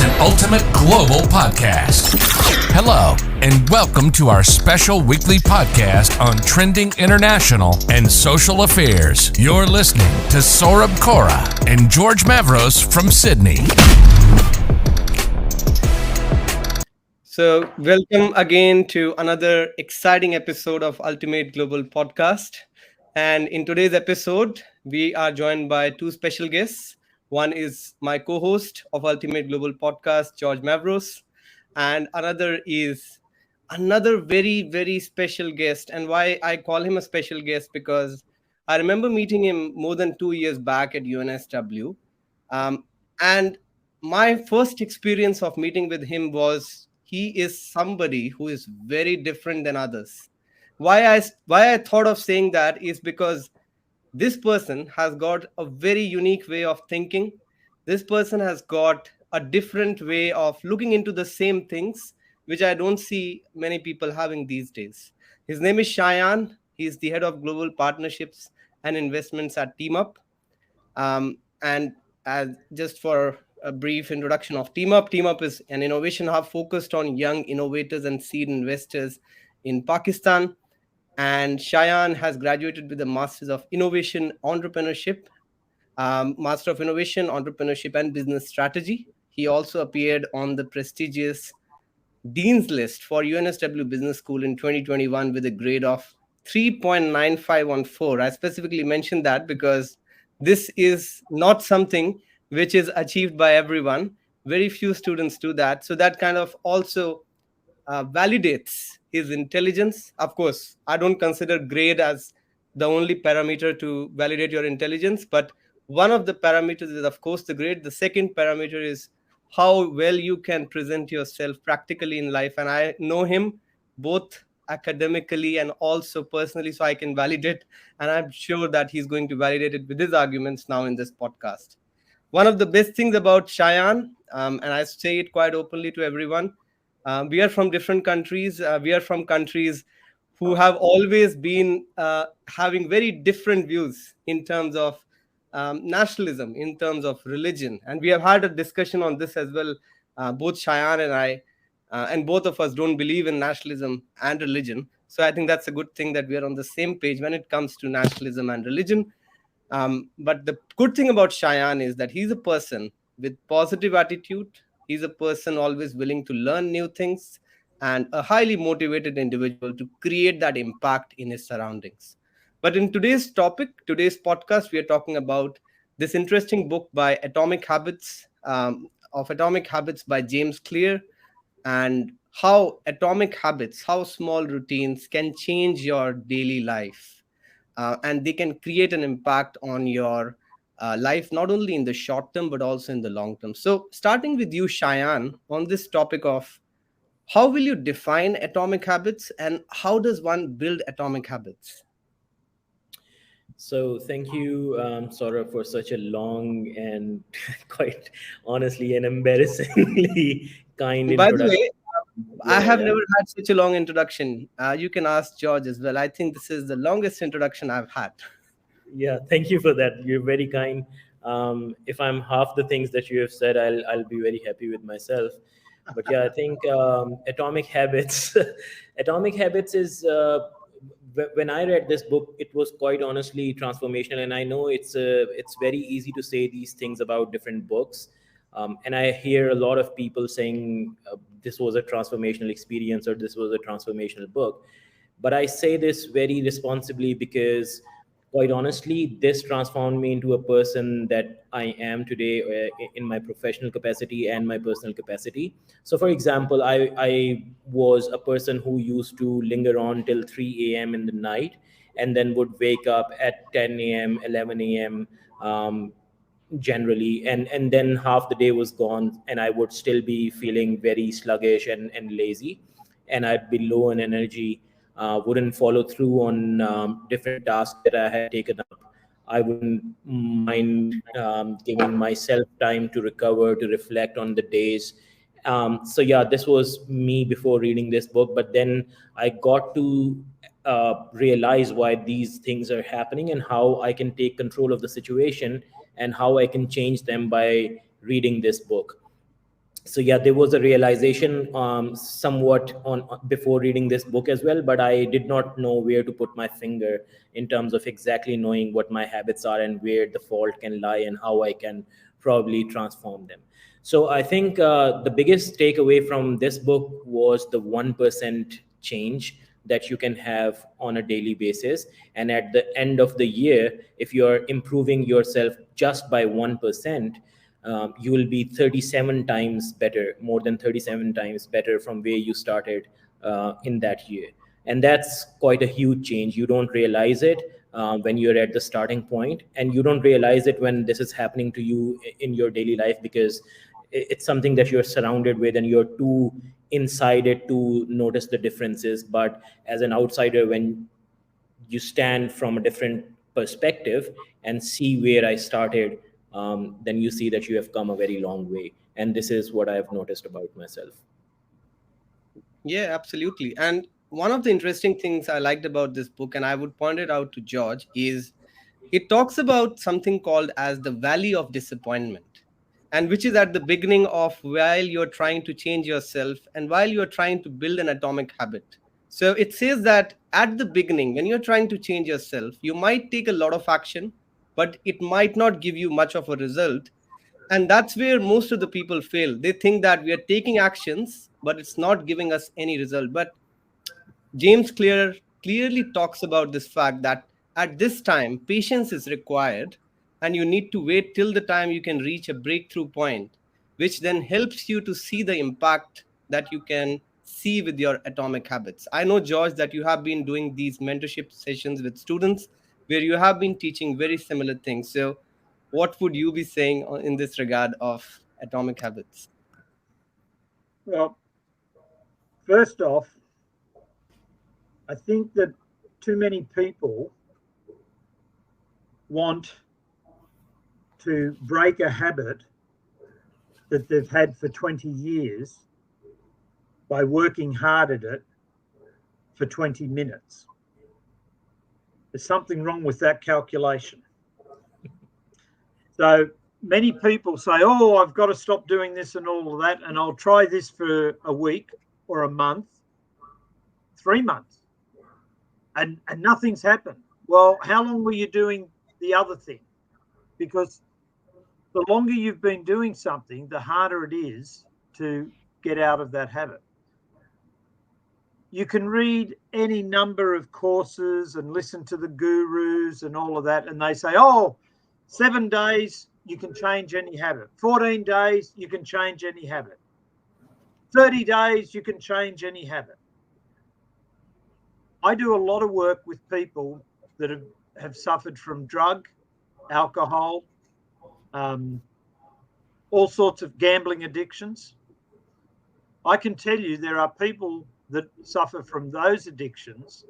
an ultimate global podcast. Hello, and welcome to our special weekly podcast on trending international and social affairs. You're listening to Saurabh Kora and George Mavros from Sydney. So, welcome again to another exciting episode of Ultimate Global Podcast. And in today's episode, we are joined by two special guests. One is my co host of Ultimate Global Podcast, George Mavros, and another is another very special guest. And why I call him a special guest, because I remember meeting him more than 2 years back at UNSW. Um, and my first experience of meeting with him was he is somebody who is very different than others. Why I thought of saying that is because this person has got a very unique way of thinking. This person has got a different way of looking into the same things, which I don't see many people having these days. His name is Shayan. He's the head of global partnerships and investments at TeamUp. And as just for a brief introduction of TeamUp is an innovation hub focused on young innovators and seed investors in Pakistan. And Shayan has graduated with a Masters of Innovation Entrepreneurship, Master of Innovation Entrepreneurship and Business Strategy. He also appeared on the prestigious Dean's List for UNSW Business School in 2021 with a grade of 3.9514. I specifically mentioned that because this is not something which is achieved by everyone. Very few students do that. So that kind of also validates his intelligence. Of course, I don't consider grade as the only parameter to validate your intelligence, but one of the parameters is, of course, the grade. The second parameter is how well you can present yourself practically in life. And I know him both academically and also personally, so I can validate. And I'm sure that he's going to validate it with his arguments now in this podcast. One of the best things about Shayan, and I say it quite openly to everyone, we are from different countries. We are from countries who have always been having very different views in terms of nationalism, in terms of religion. And we have had a discussion on this as well, both Shayan and I, and both of us don't believe in nationalism and religion. So I think that's a good thing that we are on the same page when it comes to nationalism and religion. But the good thing about Shayan is that he's a person with positive attitude. He's a person always willing to learn new things and a highly motivated individual to create that impact in his surroundings. But in today's topic, today's podcast, we are talking about this interesting book by Atomic Habits by James Clear, and how atomic habits, how small routines can change your daily life. And they can create an impact on your life, not only in the short term, but also in the long term. So, starting with you, Shayan, on this topic of how will you define atomic habits and how does one build atomic habits? So thank you, Saurabh, for such a long and quite honestly and embarrassingly kind By the introduction. way, I Yeah, have yeah, never had such a long introduction. You can ask George as well. I think this is the longest introduction I've had. yeah. Thank you for that. You're very kind. If I'm half the things that you have said, I'll be very happy with myself. But yeah, I think Atomic Habits, Atomic Habits is when I read this book, it was quite honestly transformational. And I know it's very easy to say these things about different books. And I hear a lot of people saying this was a transformational experience or this was a transformational book. But I say this very responsibly because, quite honestly, this transformed me into a person that I am today in my professional capacity and my personal capacity. So, for example, I was a person who used to linger on till 3 a.m. in the night and then would wake up at 10 a.m., 11 a.m. Generally, and then half the day was gone and I would still be feeling very sluggish and lazy, and I'd be low on energy, wouldn't follow through on different tasks that I had taken up. I wouldn't mind giving myself time to recover, to reflect on the days. So yeah, this was me before reading this book, but then I got to realize why these things are happening and how I can take control of the situation and how I can change them by reading this book. So yeah, there was a realization somewhat on before reading this book as well, but I did not know where to put my finger in terms of exactly knowing what my habits are and where the fault can lie and how I can probably transform them. So I think the biggest takeaway from this book was the 1% change that you can have on a daily basis, and at the end of the year, if you're improving yourself just by 1%, you will be 37 times better, more than 37 times better from where you started in that year. And that's quite a huge change. You don't realize it when you're at the starting point, and you don't realize it when this is happening to you in your daily life, because it's something that you're surrounded with and you're too inside it to notice the differences. But as an outsider, when you stand from a different perspective and see where I started, then you see that you have come a very long way. And this is what I have noticed about myself. Yeah, absolutely. And one of the interesting things I liked about this book, and I would point it out to George, is it talks about something called as the valley of disappointment, and which is at the beginning of while you're trying to change yourself and while you're trying to build an atomic habit. So it says that at the beginning, when you're trying to change yourself, you might take a lot of action, but it might not give you much of a result. And that's where most of the people fail. They think that we are taking actions, but it's not giving us any result. But James Clear clearly talks about this fact that at this time, patience is required, and you need to wait till the time you can reach a breakthrough point, which then helps you to see the impact that you can see with your atomic habits. I know, George, that you have been doing these mentorship sessions with students where you have been teaching very similar things. So, what would you be saying in this regard of atomic habits? Well, first off, I think that too many people want to break a habit that they've had for 20 years by working hard at it for 20 minutes. There's something wrong with that calculation. So many people say, oh, I've got to stop doing this and all of that, and I'll try this for a week or a month, 3 months, and nothing's happened. Well, how long were you doing the other thing? Because the longer you've been doing something, the harder it is to get out of that habit. You can read any number of courses and listen to the gurus and all of that, and they say, oh, 7 days, you can change any habit. 14 days, you can change any habit. 30 days, you can change any habit. I do a lot of work with people that have suffered from drug, alcohol, all sorts of gambling addictions. I can tell you there are people that suffer from those addictions.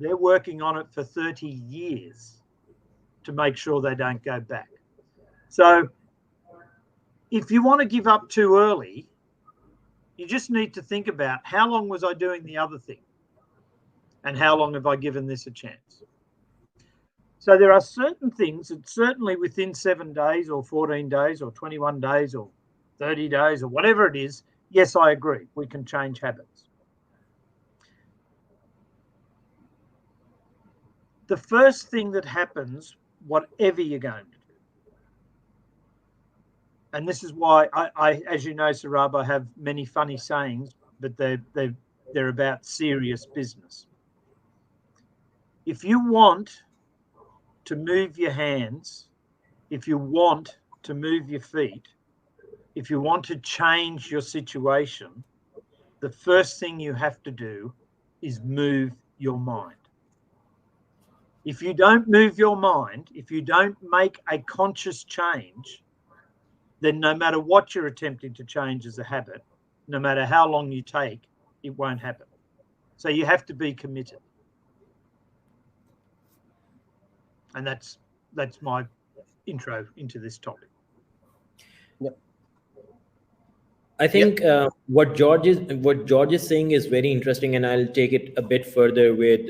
They're working on it for 30 years to make sure they don't go back. So if you want to give up too early, you just need to think about how long was I doing the other thing and how long have I given this a chance? So there are certain things that certainly within 7 days or 14 days or 21 days or 30 days or whatever it is, yes, I agree, we can change habits. The first thing that happens, whatever you're going to do, and this is why I as you know, Sarab, I have many funny sayings, but they're about serious business. If you want to move your hands, if you want to move your feet, if you want to change your situation, the first thing you have to do is move your mind. If you don't move your mind, if you don't make a conscious change, then no matter what you're attempting to change as a habit, no matter how long you take, it won't happen. So you have to be committed. And that's my intro into this topic. Yep. I Yeah. think what George is saying is very interesting, and I'll take it a bit further with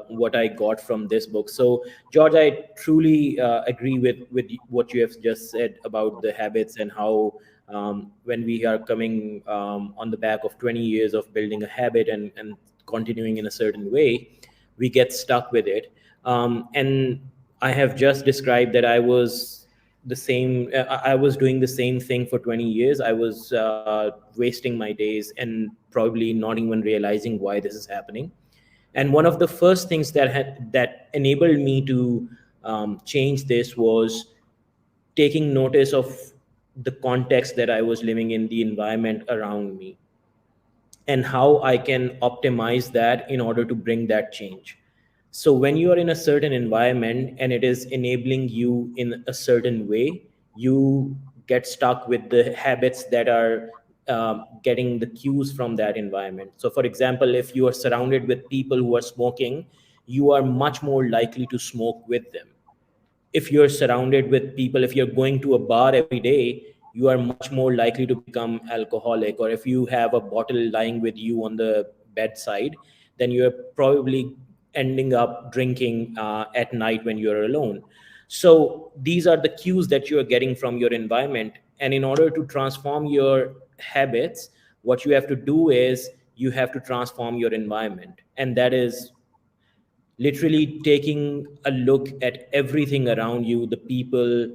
what I got from this book. So, George, I truly agree with what you have just said about the habits and how when we are coming on the back of 20 years of building a habit and continuing in a certain way, we get stuck with it. And I have just described that the same I was doing the same thing for 20 years. I was wasting my days and probably not even realizing why this is happening. And one of the first things that enabled me to change this was taking notice of the context that I was living in, the environment around me, and how I can optimize that in order to bring that change. So when you are in a certain environment and it is enabling you in a certain way, you get stuck with the habits that are getting the cues from that environment. So, for example, if you are surrounded with people who are smoking, you are much more likely to smoke with them. If you're surrounded with people, if you're going to a bar every day, you are much more likely to become alcoholic. Or if you have a bottle lying with you on the bedside, then you're probably ending up drinking at night when you're alone. So these are the cues that you're getting from your environment. And in order to transform your habits, what you have to do is you have to transform your environment. And that is literally taking a look at everything around you, the people,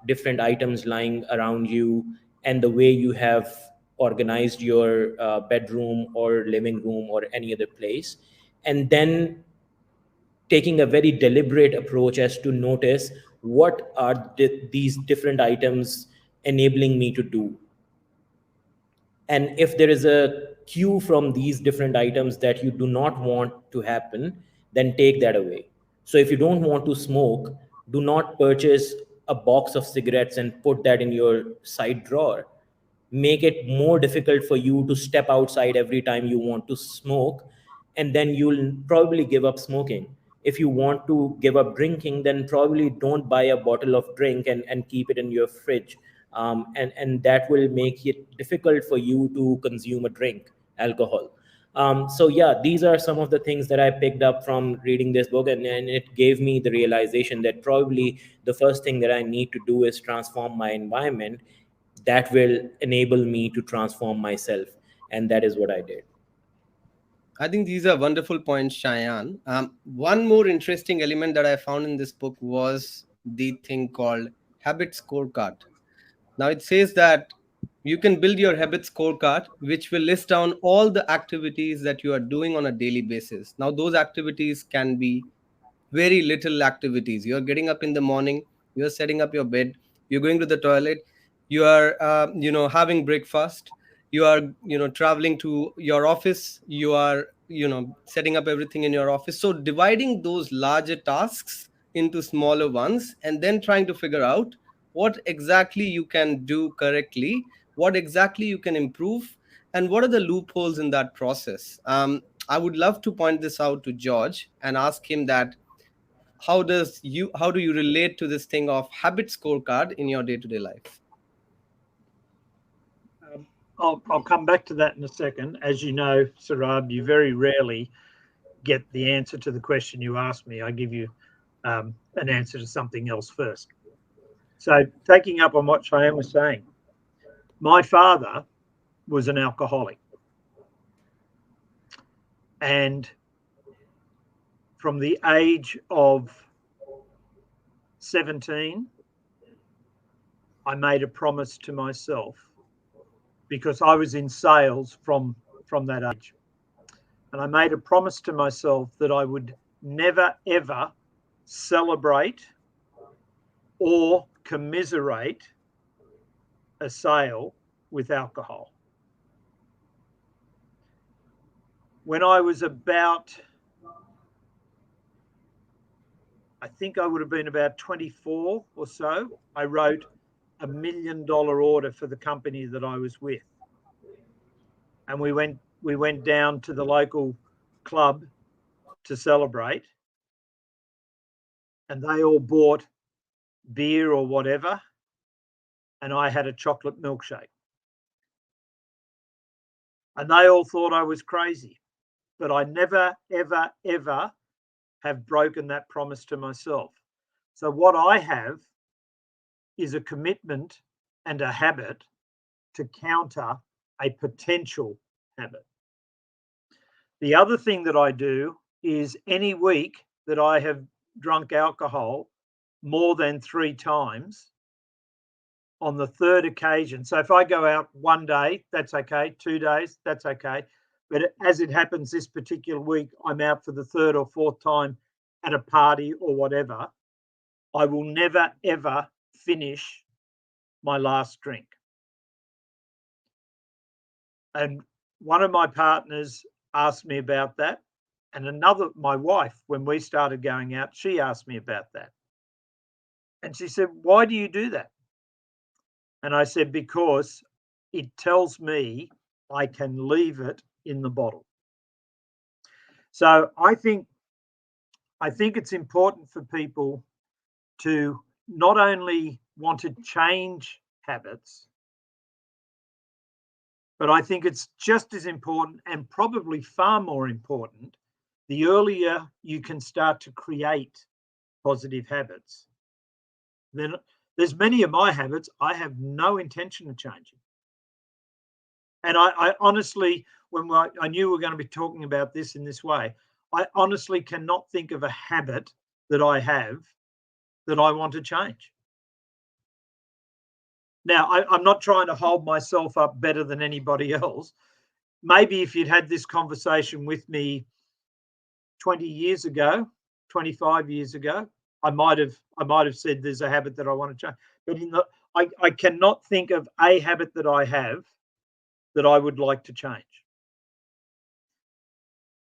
different items lying around you, and the way you have organized your bedroom or living room or any other place. And then taking a very deliberate approach as to notice what are these different items enabling me to do. And if there is a cue from these different items that you do not want to happen, then take that away. So if you don't want to smoke, do not purchase a box of cigarettes and put that in your side drawer. Make it more difficult for you to step outside every time you want to smoke, and then you'll probably give up smoking. If you want to give up drinking, then probably don't buy a bottle of drink and keep it in your fridge. And that will make it difficult for you to consume a drink, alcohol. So yeah, these are some of the things that I picked up from reading this book, and it gave me the realization that probably the first thing that I need to do is transform my environment. That will enable me to transform myself, and that is what I did. I think these are wonderful points, Shayan. One more interesting element that I found in this book was the thing called habit scorecard. Now it says that you can build your habit scorecard, which will list down all the activities that you are doing on a daily basis. Now, those activities can be very little activities. You're getting up in the morning, you're setting up your bed, you're going to the toilet, you are having breakfast, you are traveling to your office, you are setting up everything in your office. So dividing those larger tasks into smaller ones and then trying to figure out what exactly you can do correctly, what exactly you can improve, and what are the loopholes in that process. I would love to point this out to George and ask him that how do you relate to this thing of habit scorecard in your day-to-day life? Um, I'll come back to that in a second. As you know, Sarab, you very rarely get the answer to the question you asked me. I give you an answer to something else first. So, taking up on what Cheyenne was saying, my father was an alcoholic. And from the age of 17, I made a promise to myself, because I was in sales from that age. And I made a promise to myself that I would never, ever celebrate or commiserate a sale with alcohol. When I was about, I think I would have been about 24 or so, I wrote $1 million order for the company that I was with. And we went down to the local club to celebrate, and they all bought beer or whatever, and I had a chocolate milkshake. and they all thought I was crazy. But I never, ever, ever have broken that promise to myself. So what I have is a commitment and a habit to counter a potential habit. The other thing that I do is any week that I have drunk alcohol more than 3 times, on the third occasion. So if I go out one day, that's okay. 2 days, that's okay. But as it happens this particular week, I'm out for the third or fourth time at a party or whatever. I will never, ever finish my last drink. And one of my partners asked me about that. And another, my wife, when we started going out, she asked me about that. And she said, "Why do you do that?" And I said, "Because it tells me I can leave it in the bottle." So I think it's important for people to not only want to change habits, but I think it's just as important, and probably far more important, the earlier you can start to create positive habits. Then there's many of my habits I have no intention of changing. And I honestly, when I knew we were going to be talking about this in this way, I honestly cannot think of a habit that I have that I want to change. Now, I'm not trying to hold myself up better than anybody else. Maybe if you'd had this conversation with me 20 years ago, 25 years ago, I might have said there's a habit that I want to change. But I cannot think of a habit that I have that I would like to change.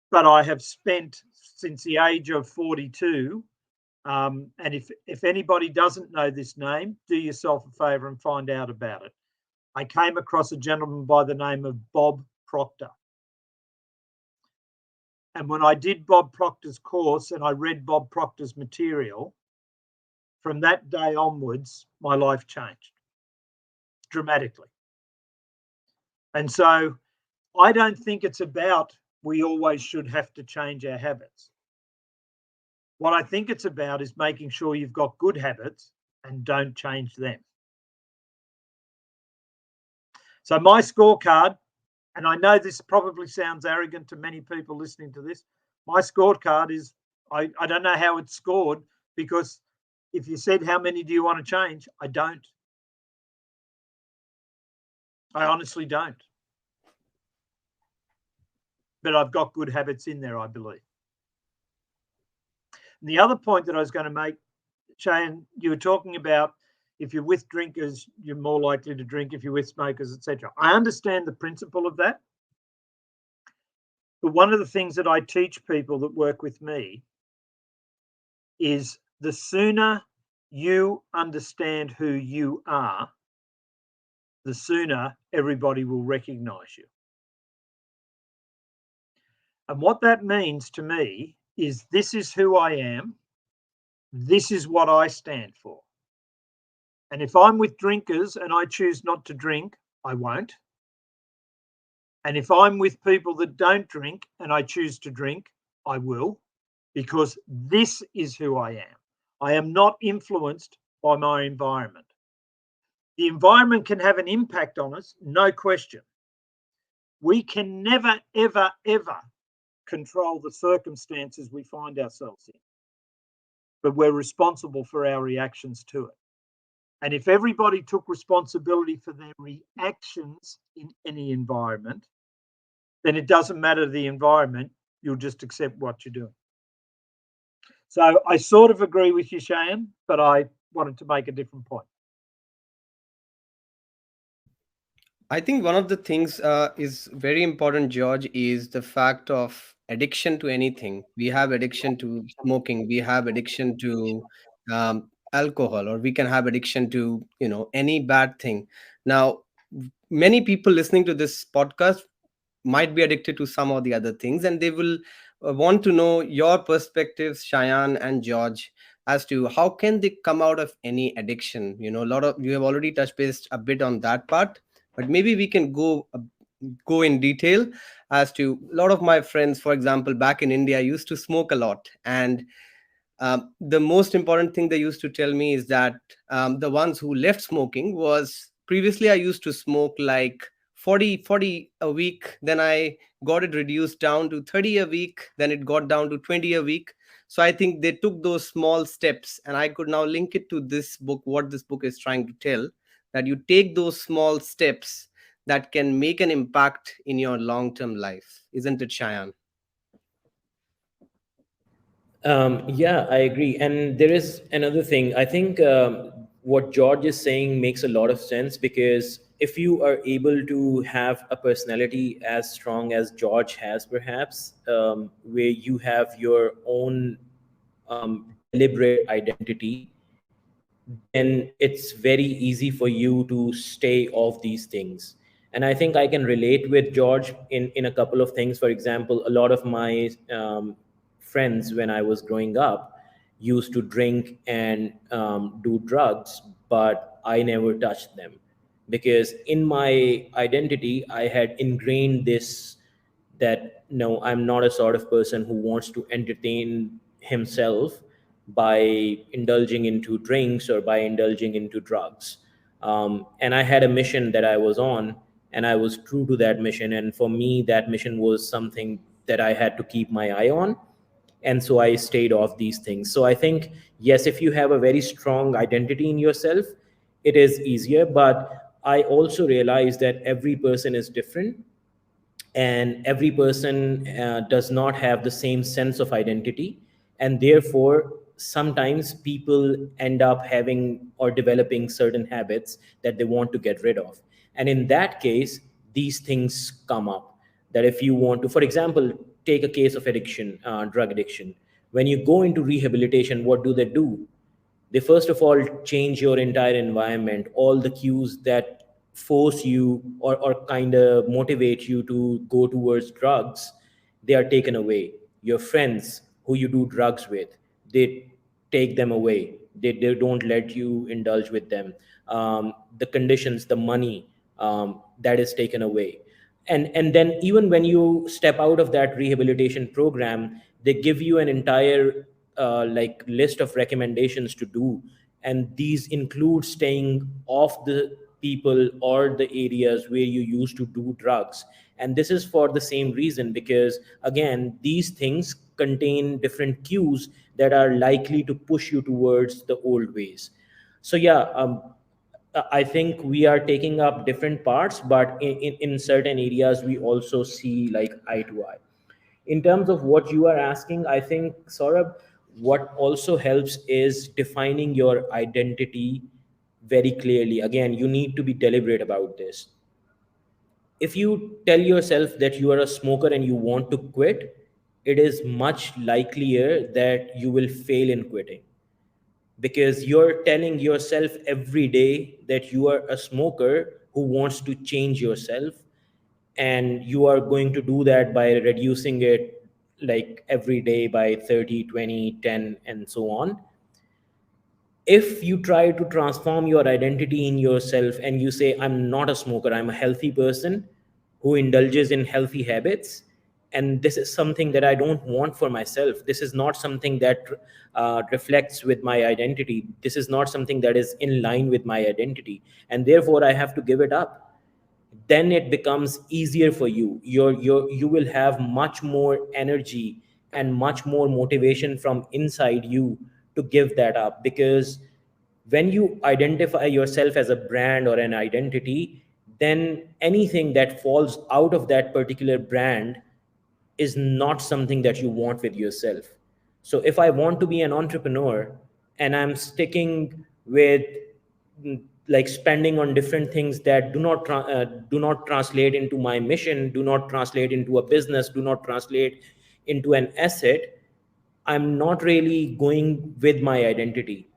But I have spent since the age of 42, and if anybody doesn't know this name, do yourself a favour and find out about it. I came across a gentleman by the name of Bob Proctor. And when I did Bob Proctor's course and I read Bob Proctor's material, from that day onwards, my life changed dramatically. And so I don't think it's about we always should have to change our habits. What I think it's about is making sure you've got good habits and don't change them. So my scorecard, and I know this probably sounds arrogant to many people listening to this, my scorecard is, I don't know how it's scored, because if you said how many do you want to change, I don't. I honestly don't. But I've got good habits in there, I believe. And the other point that I was going to make, Shayan, you were talking about if you're with drinkers, you're more likely to drink. If you're with smokers, etc. I understand the principle of that. But one of the things that I teach people that work with me is the sooner you understand who you are, the sooner everybody will recognize you. And what that means to me is this is who I am. This is what I stand for. And if I'm with drinkers and I choose not to drink, I won't. And if I'm with people that don't drink and I choose to drink, I will, because this is who I am. I am not influenced by my environment. The environment can have an impact on us, no question. We can never, ever, ever control the circumstances we find ourselves in, but we're responsible for our reactions to it. And if everybody took responsibility for their reactions in any environment, then it doesn't matter the environment, you'll just accept what you're doing. So I sort of agree with you, Shayan, but I wanted to make a different point. I think one of the things is very important, George, is the fact of addiction to anything. We have addiction to smoking. We have addiction to alcohol, or we can have addiction to any bad thing. Now, many people listening to this podcast might be addicted to some or the other things, and they will want to know your perspectives, Shayan and George, as to how can they come out of any addiction. A lot of you have already touched base a bit on that part, but maybe we can go go in detail as to a lot of my friends, for example, back in India, used to smoke a lot. And the most important thing they used to tell me is that the ones who left smoking was previously I used to smoke like 40 a week. Then I got it reduced down to 30 a week. Then it got down to 20 a week. So I think they took those small steps, and I could now link it to this book, what this book is trying to tell, that you take those small steps that can make an impact in your long term life. Isn't it, Shayan? Yeah, I agree. And there is another thing. I think what George is saying makes a lot of sense, because if you are able to have a personality as strong as George has, perhaps, where you have your own deliberate identity, then it's very easy for you to stay off these things. And I think I can relate with George in a couple of things. For example, a lot of my friends when I was growing up used to drink and do drugs, but I never touched them, because in my identity I had ingrained this, that no, I'm not a sort of person who wants to entertain himself by indulging into drinks or by indulging into drugs. And I had a mission that I was on, and I was true to that mission. And for me, that mission was something that I had to keep my eye on. And so I stayed off these things. So I think, yes, if you have a very strong identity in yourself, it is easier. But I also realize that every person is different, and every person does not have the same sense of identity, and therefore sometimes people end up having or developing certain habits that they want to get rid of. And in that case, these things come up, that if you want to, for example, take a case of addiction, drug addiction. When you go into rehabilitation, what do? They first of all change your entire environment. All the cues that force you or kind of motivate you to go towards drugs, they are taken away. Your friends who you do drugs with, they take them away. They don't let you indulge with them. The conditions, the money, that is taken away. And then even when you step out of that rehabilitation program, they give you an entire like list of recommendations to do, and these include staying off the people or the areas where you used to do drugs. And this is for the same reason, because again, these things contain different cues that are likely to push you towards the old ways. So yeah, I think we are taking up different parts, but in certain areas we also see like eye to eye. In terms of what you are asking, I think, Saurabh, what also helps is defining your identity very clearly. Again, you need to be deliberate about this. If you tell yourself that you are a smoker and you want to quit, it is much likelier that you will fail in quitting, because you're telling yourself every day that you are a smoker who wants to change yourself, and you are going to do that by reducing it like every day by 30, 20, 10, and so on. If you try to transform your identity in yourself and you say, I'm not a smoker, I'm a healthy person who indulges in healthy habits, and this is something that I don't want for myself, this is not something that reflects with my identity, this is not something that is in line with my identity, and therefore I have to give it up, then it becomes easier for you. You will have much more energy and much more motivation from inside you to give that up, because when you identify yourself as a brand or an identity, then anything that falls out of that particular brand is not something that you want with yourself. So if I want to be an entrepreneur and I'm sticking with like spending on different things that do not translate into my mission, do not translate into a business, do not translate into an asset, I'm not really going with my identity.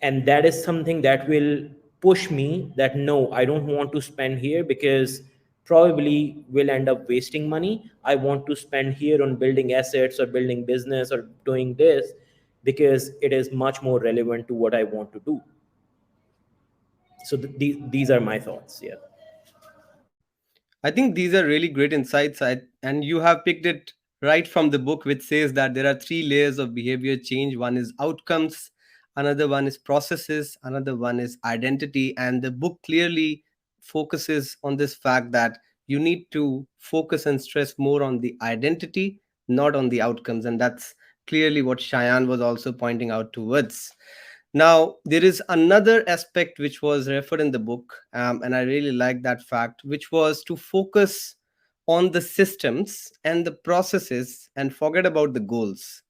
And that is something that will push me that no, I don't want to spend here, because probably will end up wasting money. I want to spend here on building assets or building business or doing this, because it is much more relevant to what I want to do. So these are my thoughts. Yeah. I think these are really great insights, and you have picked it right from the book, which says that there are three layers of behavior change. One is outcomes, another one is processes, another one is identity. And the book clearly focuses on this fact that you need to focus and stress more on the identity, not on the outcomes. And that's clearly what Shayan was also pointing out towards. Now, there is another aspect which was referred in the book, and I really like that fact, which was to focus on the systems and the processes and forget about the goals.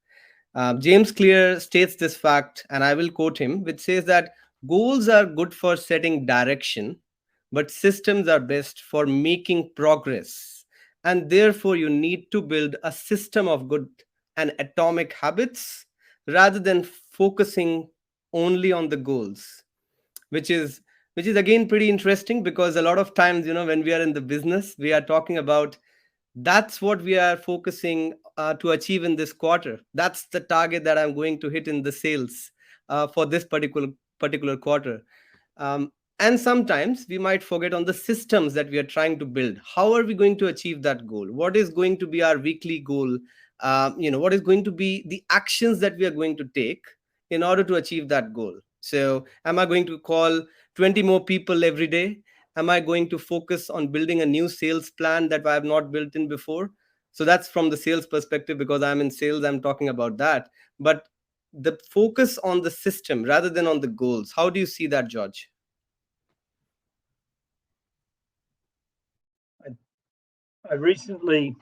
James Clear states this fact, and I will quote him, which says that goals are good for setting direction, but systems are best for making progress. And therefore, you need to build a system of good and atomic habits rather than focusing only on the goals, which is again pretty interesting, because a lot of times, when we are in the business, we are talking about that's what we are focusing to achieve in this quarter. That's the target that I'm going to hit in the sales for this particular quarter. um, and sometimes we might forget on the systems that we are trying to build. How are we going to achieve that goal? What is going to be our weekly goal? What is going to be the actions that we are going to take in order to achieve that goal? So am I going to call 20 more people every day? Am I going to focus on building a new sales plan that I have not built in before? So that's from the sales perspective, because I'm in sales, I'm talking about that. But the focus on the system rather than on the goals, how do you see that, George? I recently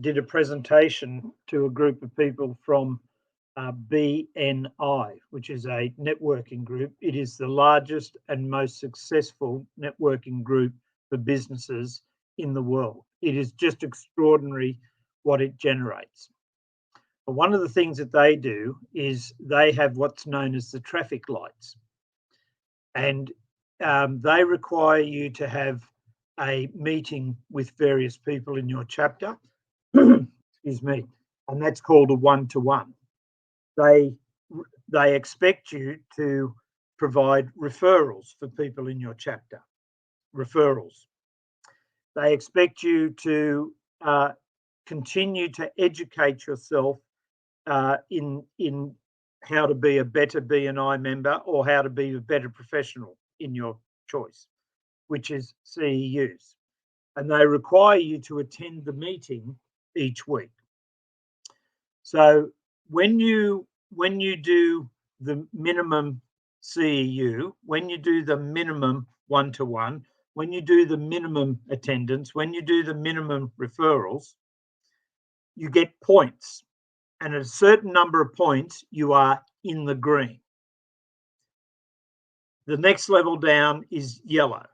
did a presentation to a group of people from BNI, which is a networking group. It is the largest and most successful networking group for businesses in the world. It is just extraordinary what it generates. But one of the things that they do is they have what's known as the traffic lights. And they require you to have a meeting with various people in your chapter. Excuse me. And that's called a one-to-one. They expect you to provide referrals for people in your chapter. Referrals. They expect you to continue to educate yourself in how to be a better BNI member, or how to be a better professional in your choice, which is CEUs. And they require you to attend the meeting each week. So when you do the minimum CEU, when you do the minimum one-to-one, when you do the minimum attendance, when you do the minimum referrals, you get points. And at a certain number of points, you are in the green. The next level down is yellow.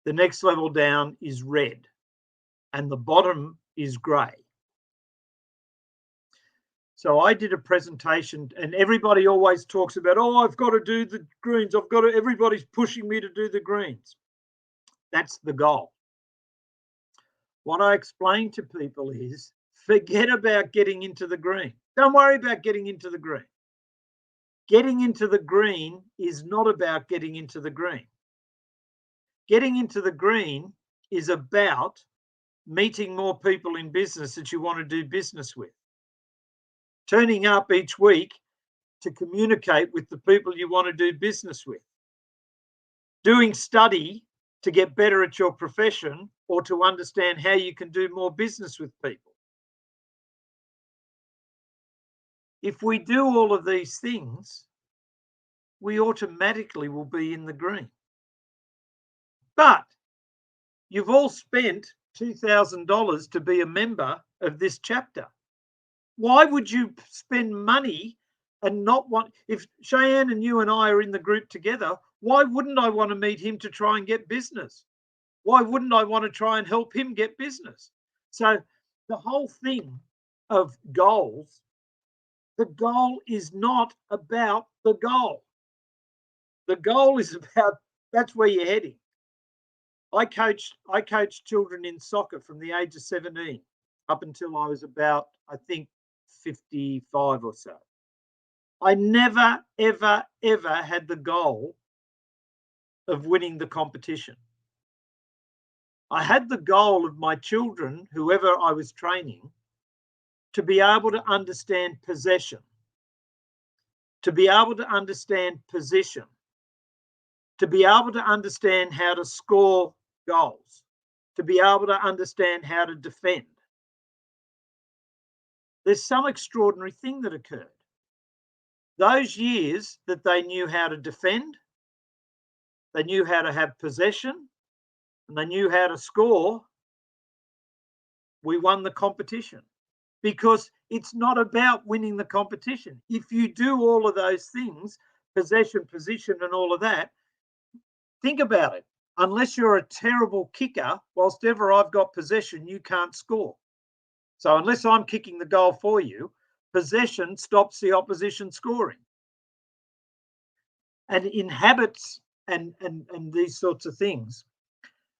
The next level down is red. And the bottom is grey. So I did a presentation, and everybody always talks about, oh, I've got to do the greens. Everybody's pushing me to do the greens. That's the goal. What I explain to people is, forget about getting into the green. Don't worry about getting into the green. Getting into the green is not about getting into the green. Getting into the green is about meeting more people in business that you want to do business with. Turning up each week to communicate with the people you want to do business with. Doing study to get better at your profession, or to understand how you can do more business with people. If we do all of these things, we automatically will be in the green. But you've all spent $2,000 to be a member of this chapter. Why would you spend money and not want? If Shayan and you and I are in the group together, why wouldn't I want to meet him to try and get business? Why wouldn't I want to try and help him get business? So the whole thing of goals, the goal is not about the goal. The goal is about, that's where you're heading. I coached children in soccer from the age of 17 up until I was about, I think, 55 or so. I never, ever, ever had the goal of winning the competition. I had the goal of my children, whoever I was training, to be able to understand possession, to be able to understand position, to be able to understand how to score goals, to be able to understand how to defend. There's some extraordinary thing that occurred. Those years that they knew how to defend, they knew how to have possession, and they knew how to score, we won the competition. Because it's not about winning the competition. If you do all of those things, possession, position, and all of that, think about it. Unless you're a terrible kicker, whilst ever I've got possession, you can't score. So unless I'm kicking the goal for you, possession stops the opposition scoring. And in habits and these sorts of things,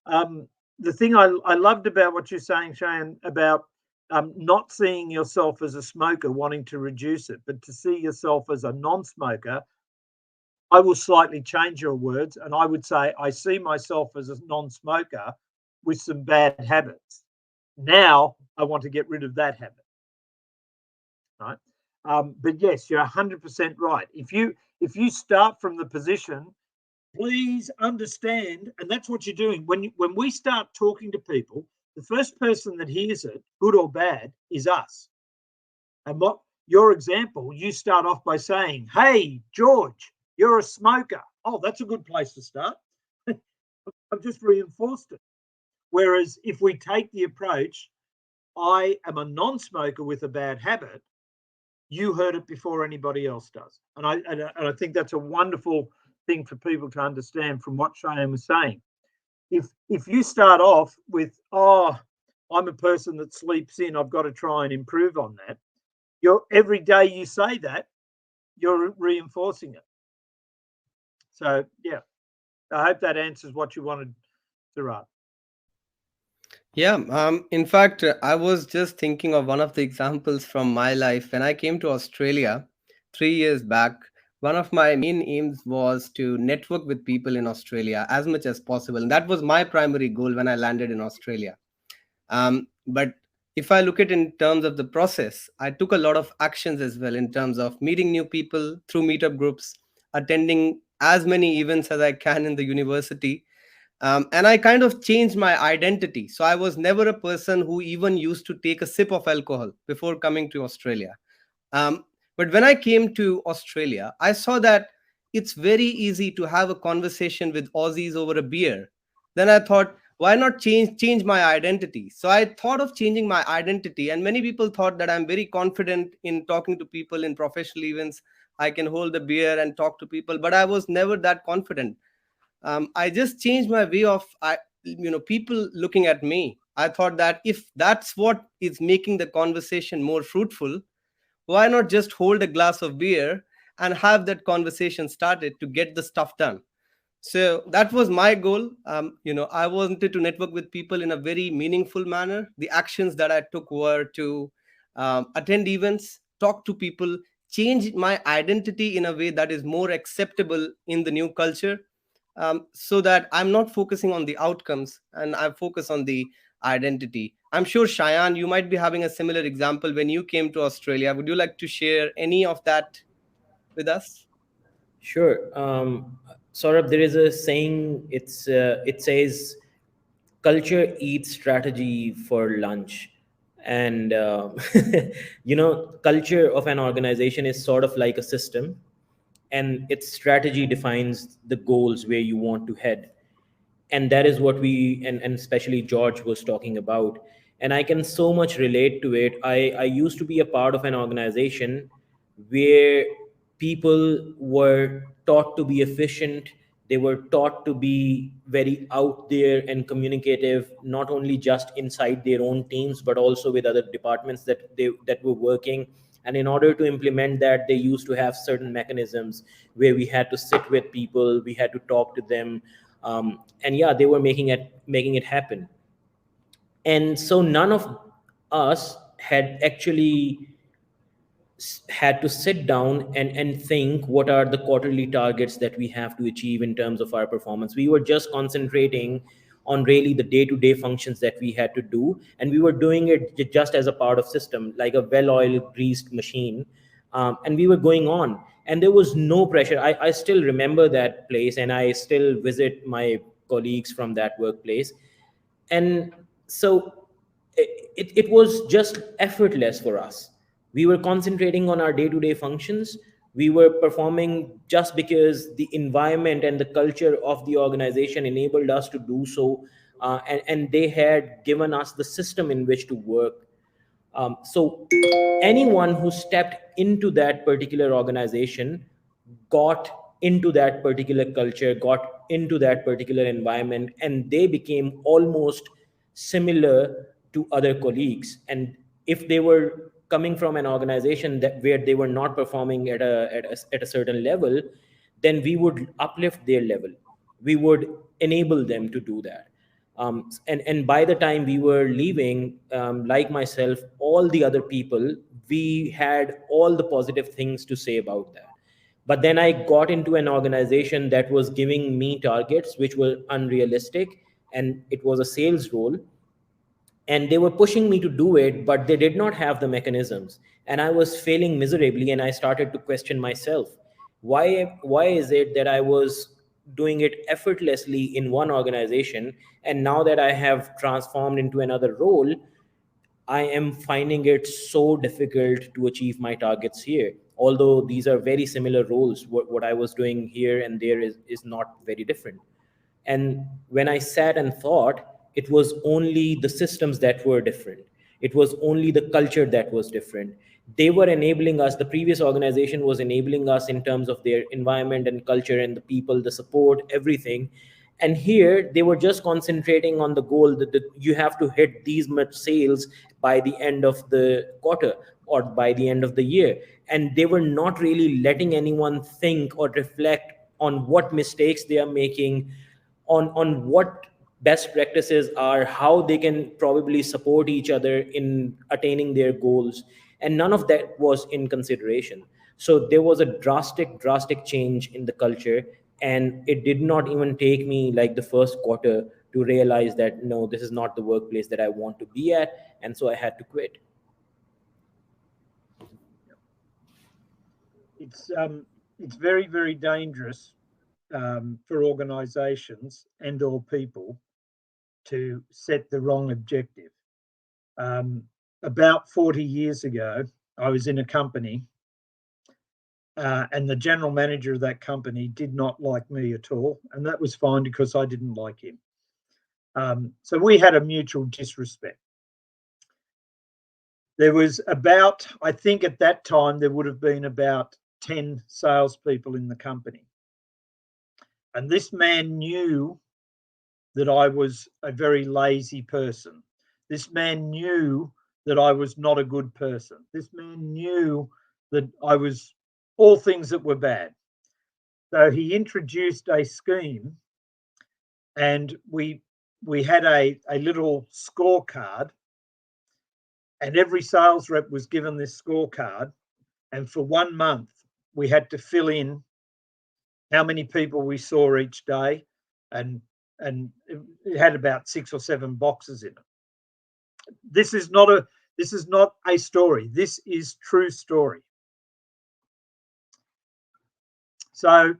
the thing I loved about what you're saying, Shayan, about not seeing yourself as a smoker wanting to reduce it, but to see yourself as a non-smoker, I will slightly change your words, and I would say I see myself as a non-smoker with some bad habits. Now I want to get rid of that habit, right? But yes, you're 100% right. If you start from the position, please understand, and that's what you're doing. When we start talking to people, the first person that hears it, good or bad, is us. And what your example, you start off by saying, "Hey, George, you're a smoker." Oh, that's a good place to start. I've just reinforced it. Whereas if we take the approach, I am a non-smoker with a bad habit, you heard it before anybody else does. And I think that's a wonderful thing for people to understand from what Shayan was saying. If you start off with, "Oh, I'm a person that sleeps in, I've got to try and improve on that," every day you say that, you're reinforcing it. So yeah, I hope that answers what you wanted, Surat. Yeah, in fact, I was just thinking of one of the examples from my life. When I came to Australia 3 years back, one of my main aims was to network with people in Australia as much as possible. And that was my primary goal when I landed in Australia. But if I look at it in terms of the process, I took a lot of actions as well in terms of meeting new people through meetup groups, attending as many events as I can in the university, and I kind of changed my identity. So I was never a person who even used to take a sip of alcohol before coming to Australia. But when I came to Australia, I saw that it's very easy to have a conversation with Aussies over a beer. Then I thought, why not change my identity? So I thought of changing my identity, and many people thought that I'm very confident in talking to people in professional events. I can hold a beer and talk to people, but I was never that confident. I just changed my way of people looking at me. I thought that if that's what is making the conversation more fruitful, why not just hold a glass of beer and have that conversation started to get the stuff done? So that was my goal. I wanted to network with people in a very meaningful manner. The actions that I took were to attend events, talk to people, change my identity in a way that is more acceptable in the new culture, so that I'm not focusing on the outcomes and I focus on the identity. I'm sure, Shayan, you might be having a similar example when you came to Australia. Would you like to share any of that with us? Sure. Saurabh, there is a saying. It says, "Culture eats strategy for lunch," and culture of an organization is sort of like a system, and its strategy defines the goals where you want to head. And that is what we and especially George was talking about. And I can so much relate to it. I used to be a part of an organization where people were taught to be efficient. They were taught to be very out there and communicative, not only just inside their own teams but also with other departments that were working. And in order to implement that, they used to have certain mechanisms where we had to sit with people, we had to talk to them, and yeah, they were making it happen. And so none of us had actually had to sit down and think what are the quarterly targets that we have to achieve in terms of our performance. We were just concentrating on really the day-to-day functions that we had to do, and we were doing it just as a part of system, like a well-oiled, greased machine. And we were going on, and there was no pressure. I still remember that place, and I still visit my colleagues from that workplace. And so it was just effortless for us. We were concentrating on our day-to-day functions. We were performing just because the environment and the culture of the organization enabled us to do so, and they had given us the system in which to work. So anyone who stepped into that particular organization got into that particular culture, got into that particular environment, and they became almost similar to other colleagues. And if they were coming from an organization that where they were not performing at a certain level, then we would uplift their level. We would enable them to do that. And by the time we were leaving, like myself, all the other people, we had all the positive things to say about that. But then I got into an organization that was giving me targets which were unrealistic, and it was a sales role, and they were pushing me to do it, but they did not have the mechanisms, and I was failing miserably. And I started to question myself, why is it that I was doing it effortlessly in one organization, and now that I have transformed into another role, I am finding it so difficult to achieve my targets here, although these are very similar roles. What I was doing here and there is not very different. And when I sat and thought, it was only the systems that were different. It was only the culture that was different. They were enabling us, the previous organization was enabling us in terms of their environment and culture and the people, the support, everything. And here they were just concentrating on the goal that you have to hit these much sales by the end of the quarter or by the end of the year. And they were not really letting anyone think or reflect on what mistakes they are making, on what best practices are, how they can probably support each other in attaining their goals. And none of that was in consideration. So there was a drastic change in the culture, and it did not even take me like the first quarter to realize that no, this is not the workplace that I want to be at, and so I had to quit. It's very, very dangerous for organisations and or people to set the wrong objective. About 40 years ago, I was in a company and the general manager of that company did not like me at all. And that was fine because I didn't like him. So we had a mutual disrespect. There was about, I think at that time, there would have been about 10 salespeople in the company. And this man knew that I was a very lazy person. This man knew that I was not a good person. This man knew that I was all things that were bad. So he introduced a scheme, and we had a little scorecard, and every sales rep was given this scorecard, and for 1 month we had to fill in how many people we saw each day, and it had about 6 or 7 boxes in it. This is not a story. This is true story. So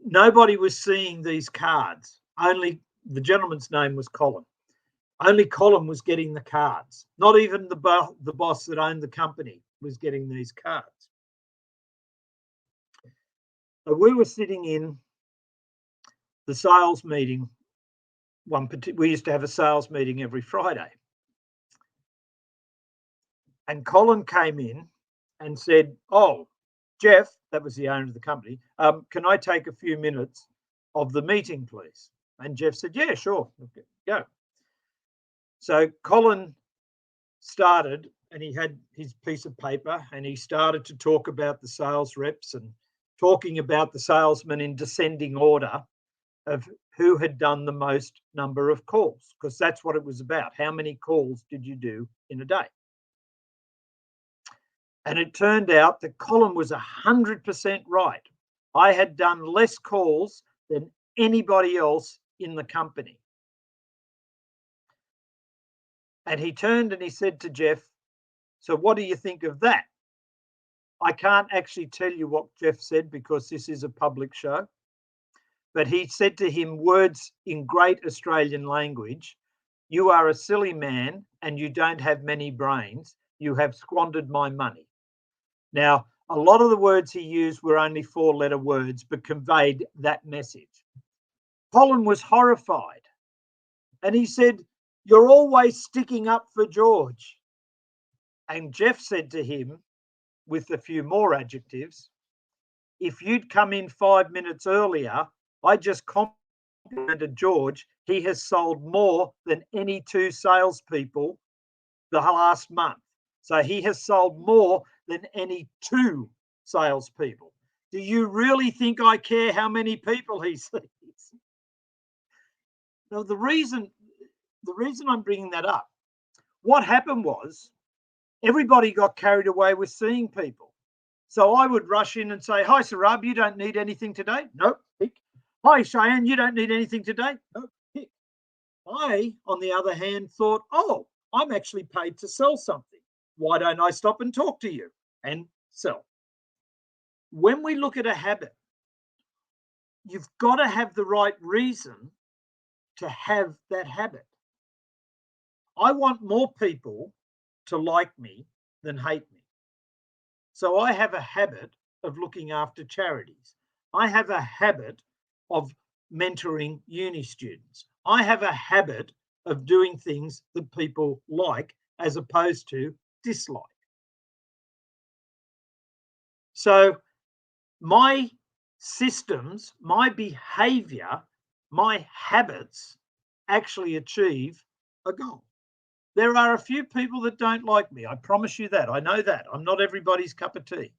nobody was seeing these cards. Only the gentleman's name was Colin. Only Colin was getting the cards. Not even the boss that owned the company was getting these cards. So we were sitting in the sales meeting. We used to have a sales meeting every Friday. And Colin came in and said, "Oh, Jeff," that was the owner of the company, "can I take a few minutes of the meeting, please?" And Jeff said, "Yeah, sure, okay, go." So Colin started, and he had his piece of paper, and he started to talk about the sales reps and talking about the salesmen in descending order of who had done the most number of calls, because that's what it was about. How many calls did you do in a day? And it turned out that Colin was 100% right. I had done less calls than anybody else in the company. And he turned and he said to Jeff, so what do you think of that? I can't actually tell you what Jeff said because this is a public show. But he said to him words in great Australian language, you are a silly man and you don't have many brains. You have squandered my money. Now, a lot of the words he used were only 4-letter words, but conveyed that message. Colin was horrified and he said, you're always sticking up for George. And Jeff said to him, with a few more adjectives, if you'd come in 5 minutes earlier, I just complimented George. He has sold more than any 2 salespeople the last month. So he has sold more than any 2 salespeople. Do you really think I care how many people he sees? Now, the reason I'm bringing that up, what happened was everybody got carried away with seeing people. So I would rush in and say, hi, Sarab, you don't need anything today? Nope. Pick. Hi, Shayan, you don't need anything today? Nope. Pick. I, on the other hand, thought, oh, I'm actually paid to sell something. Why don't I stop and talk to you and sell? When we look at a habit, you've got to have the right reason to have that habit. I want more people to like me than hate me. So I have a habit of looking after charities. I have a habit of mentoring uni students. I have a habit of doing things that people like as opposed to dislike. So my systems, my behavior, my habits actually achieve a goal. There are a few people that don't like me. I promise you that. I know that. I'm not everybody's cup of tea.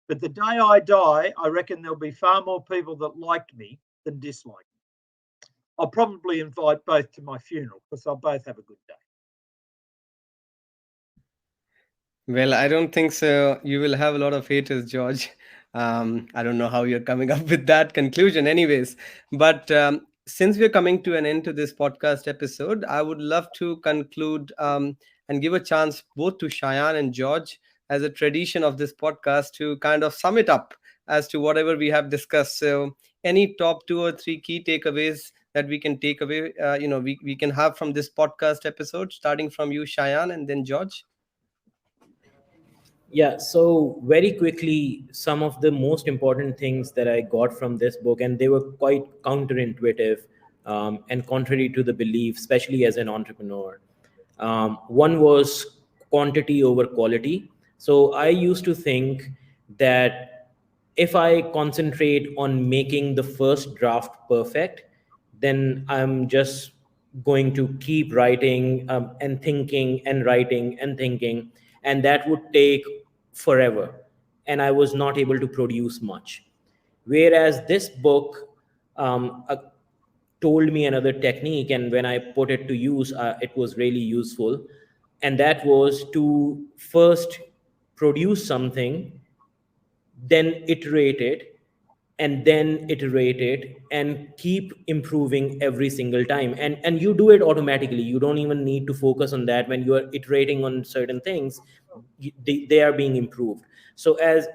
But the day I die, I reckon there'll be far more people that liked me than disliked me. I'll probably invite both to my funeral because they'll both have a good day. Well, I don't think so. You will have a lot of haters, George. I don't know how you're coming up with that conclusion, anyways. But since we're coming to an end to this podcast episode, I would love to conclude and give a chance both to Shayan and George, as a tradition of this podcast, to kind of sum it up as to whatever we have discussed. So, any top 2 or 3 key takeaways that we can take away, we can have from this podcast episode, starting from you, Shayan, and then George. Yeah, so very quickly, some of the most important things that I got from this book, and they were quite counterintuitive and contrary to the belief, especially as an entrepreneur. One was quantity over quality. So I used to think that if I concentrate on making the first draft perfect, then I'm just going to keep writing and thinking and writing and thinking, and that would take forever, and I was not able to produce much. Whereas this book told me another technique, and when I put it to use, it was really useful, and that was to first produce something, then iterate it, and then iterate it, and keep improving every single time, and you do it automatically. You don't even need to focus on that. When you are iterating on certain things, they are being improved. So as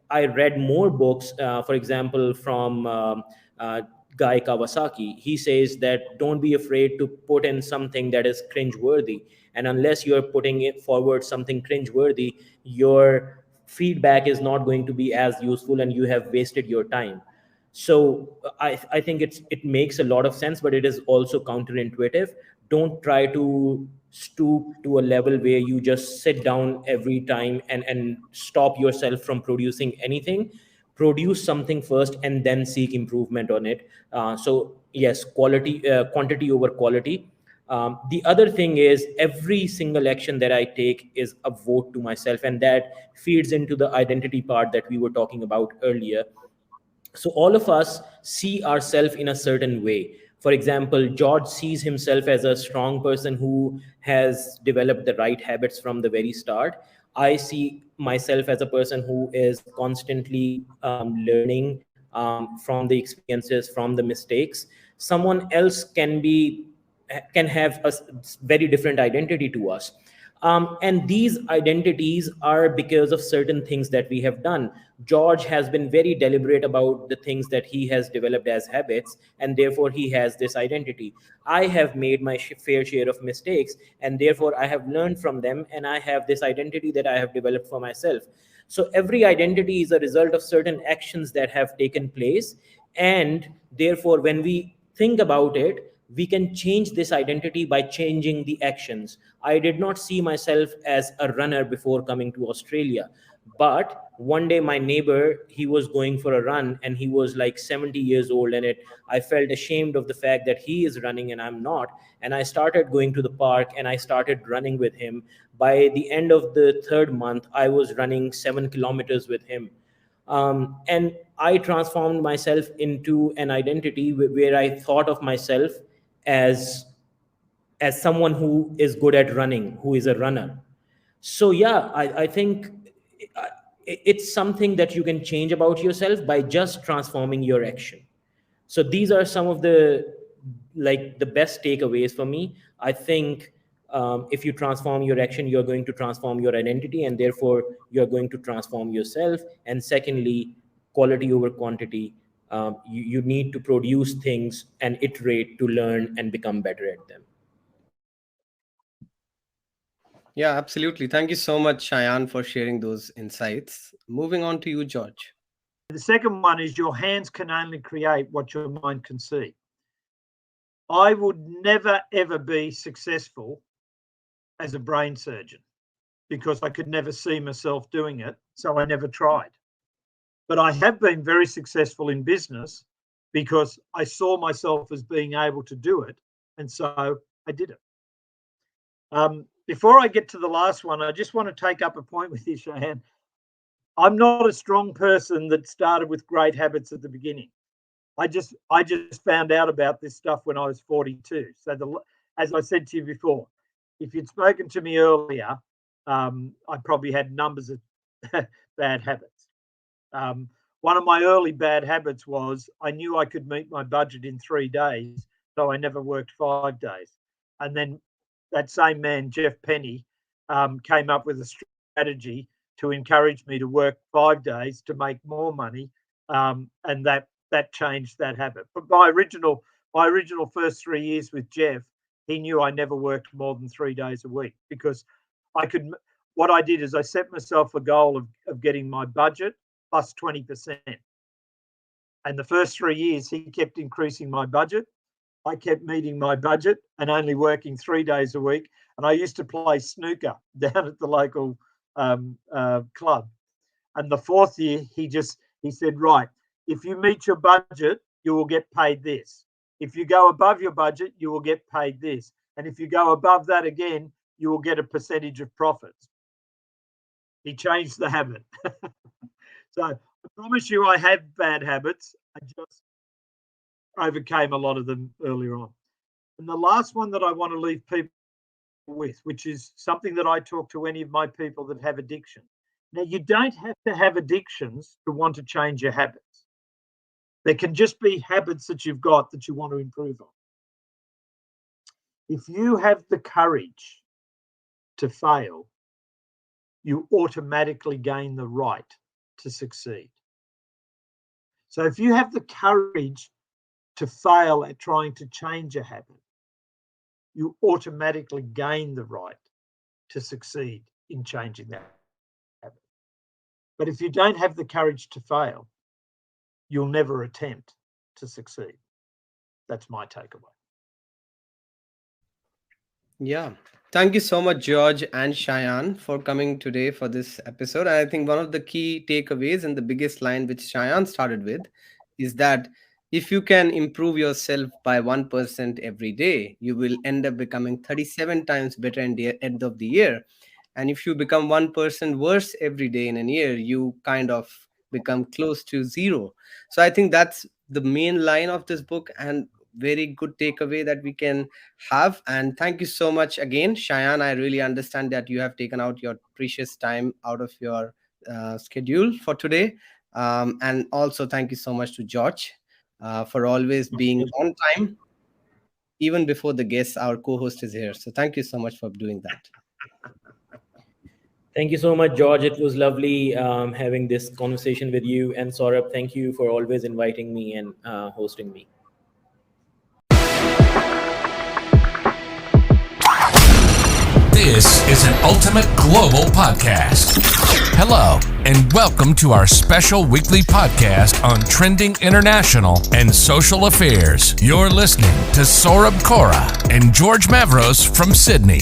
I read more books, for example, from uh, Guy Kawasaki, he says that don't be afraid to put in something that is cringeworthy, and unless you are putting it forward something cringeworthy, your feedback is not going to be as useful, and you have wasted your time. So I think it makes a lot of sense, but it is also counterintuitive. Don't try to stoop to a level where you just sit down every time and stop yourself from producing anything. Produce something first and then seek improvement on it. So yes, quantity over quality. The other thing is, every single action that I take is a vote to myself, and that feeds into the identity part that we were talking about earlier. So all of us see ourselves in a certain way. For example, George sees himself as a strong person who has developed the right habits from the very start. I see myself as a person who is constantly learning from the experiences, from the mistakes. Someone else can have a very different identity to us. And these identities are because of certain things that we have done. George has been very deliberate about the things that he has developed as habits, and therefore he has this identity. I have made my fair share of mistakes, and therefore I have learned from them, and I have this identity that I have developed for myself. So every identity is a result of certain actions that have taken place, and therefore when we think about it, we can change this identity by changing the actions. I did not see myself as a runner before coming to Australia, but one day my neighbor, he was going for a run, and he was like 70 years old, and it I felt ashamed of the fact that he is running and I'm not. And I started going to the park and I started running with him. By the end of the third month, I was running 7 kilometers with him. And I transformed myself into an identity where I thought of myself as someone who is good at running, who is a runner. So yeah, I think uh, it's something that you can change about yourself by just transforming your action. So these are some of the best takeaways for me. I think if you transform your action, you're going to transform your identity, and therefore you're going to transform yourself. And secondly, quality over quantity. You need to produce things and iterate to learn and become better at them. Yeah, absolutely. Thank you so much, Shayan, for sharing those insights. Moving on to you, George. The second one is your hands can only create what your mind can see. I would never, ever be successful as a brain surgeon because I could never see myself doing it. So I never tried. But I have been very successful in business because I saw myself as being able to do it. And so I did it. Before I get to the last one, I just want to take up a point with you, Shayan. I'm not a strong person that started with great habits at the beginning. I just found out about this stuff when I was 42. So as I said to you before, if you'd spoken to me earlier, I probably had numbers of bad habits. One of my early bad habits was I knew I could meet my budget in 3 days, so I never worked 5 days. And then that same man, Jeff Penny, came up with a strategy to encourage me to work 5 days to make more money, and that changed that habit. But my original first 3 years with Jeff, he knew I never worked more than 3 days a week because I could. What I did is I set myself a goal of getting my budget plus 20%. And the first 3 years, he kept increasing my budget. I kept meeting my budget and only working 3 days a week. And I used to play snooker down at the local club. And the fourth year, he said, right, if you meet your budget, you will get paid this. If you go above your budget, you will get paid this. And if you go above that again, you will get a percentage of profits. He changed the habit. So I promise you I have bad habits. I just overcame a lot of them earlier on. And the last one that I want to leave people with, which is something that I talk to any of my people that have addiction. Now, you don't have to have addictions to want to change your habits. There can just be habits that you've got that you want to improve on. If you have the courage to fail, you automatically gain the right to succeed. So if you have the courage to fail at trying to change a habit, you automatically gain the right to succeed in changing that habit. But if you don't have the courage to fail, you'll never attempt to succeed. That's my takeaway. Yeah. Thank you so much, George and Shayan, for coming today for this episode. I think one of the key takeaways and the biggest line which Shayan started with is that if you can improve yourself by 1% every day, you will end up becoming 37 times better in the end of the year. And if you become 1% worse every day in a year, you kind of become close to zero. So I think that's the main line of this book and very good takeaway that we can have. And thank you so much again, Shayan. I really understand that you have taken out your precious time out of your schedule for today. And also thank you so much to George. for always being on time, even before the guest, our co-host is here. So thank you so much for doing that. Thank you so much, George. It was lovely having this conversation with you. And Saurabh, thank you for always inviting me and hosting me. This is an Ultimate Global Podcast. Hello, and welcome to our special weekly podcast on trending international and social affairs. You're listening to Saurabh Kora and George Mavros from Sydney.